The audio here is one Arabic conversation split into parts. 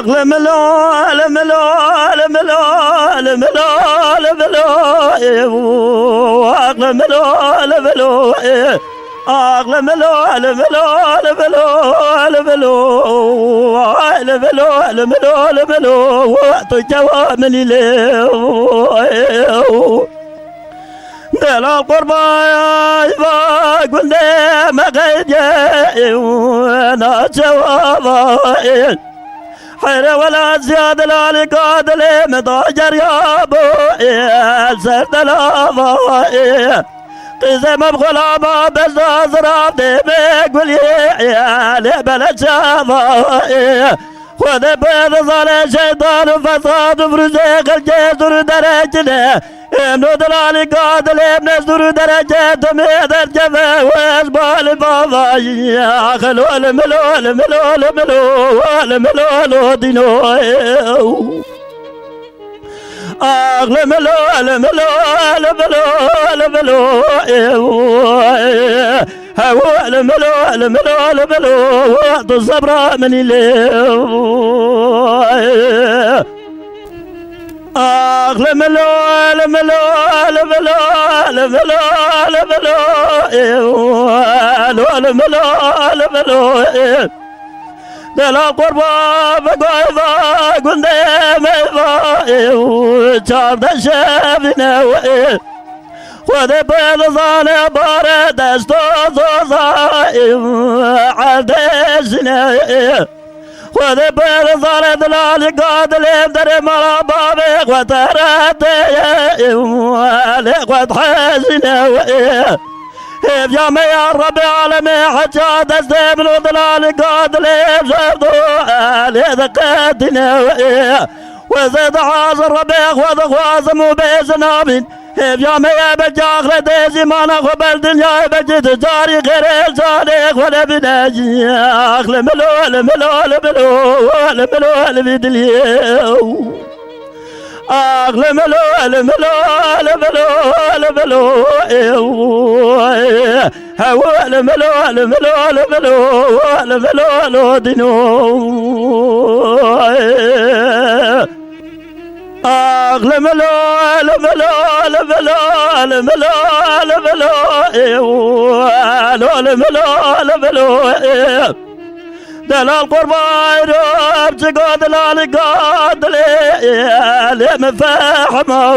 لملو لملو لملو لملو لملو لملو لملو لملو لملو لملو لملو لملو لملو لملو وقت الجوامل ليو دلا القربى يباق واللي ما قيد وانا جوابا حير ولا زيادة لا لقاد لي مضاجر يا ابو سرد الافا قيزة مبغلا ما بزاز رابدي بيقول يا بلد شافا خذ بيض ظل شيطان وفساد وفرزيق الجسر درجنا إنو دلالي قادل ابن سر درجات ميد الجفا واسبال بابا يا خلو الملو الملو الملو الملو دينو الملو الملو الملو الملو هو الملو الملو الملو وقت الصبر من الليل لملو لملو لملو لملو لملو لملو لملو دلا قربا بقايفا قلنا ميفا شارد الشافنا خذ بيض ظالي بارد استوزوزا عدسنا خذ بيض ظالي دلالي قادل يبدري مرا بابيق وتراتي وليق وتحزنا يا مي يا ربي عالمي حجاد استبن ودلالي قادل يبزردو لذقاتنا وزيد حاضر ربيق وذخوازم وبيزنابين يا مي بجاخ ديزي ما نخو بالدنيا بجد جاري غير الصادق ولا بناجي لملو لملو لملو لملو لمدليو لملو لملو لملو لملو هو لملو لملو لملو لملو دينو لملو لملو لملو لملو لملو لملو لملو دلا القربى يروب تقود لالقاد لي مفاحمه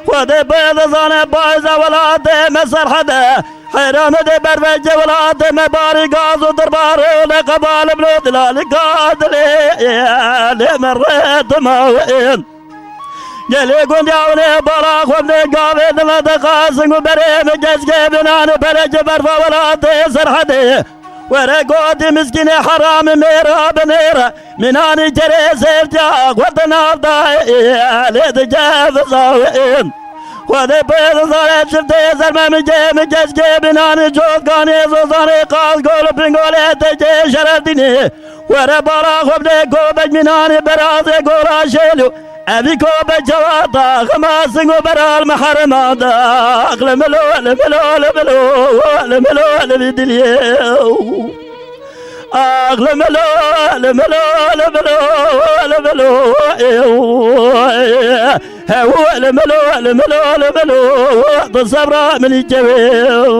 ودي بيض ظني بايزه ولا دي مسر حدا حيران دي برفجه ولا دي مباري قاز ودربار لقبال بلود لالقاد لي مريت موين يلي قند ياوني بلاخ وابني قابد ما دقاسن وبريم جزقي بناني برج برفا ولا دي سرحدي ورقودي مسكين حرام ميرا بنيرا مناني جري سيفتاق وطنا ضاي ليد جاف صاوين وذي بيض ظالب شفتي زرمة مجي جزقي بناني جوز قاني زوزاني قاس قول بنقولي تجي شرديني ورا بلاخ وابني قوبج مناني برازي قولا شيلو أبيكو بجواتا خماسن وبرا المحرمات لملو لملو لملو لملو لمدليو لملو لملو لملو لملو هو لملو لملو لملو بالصبر من الجبيل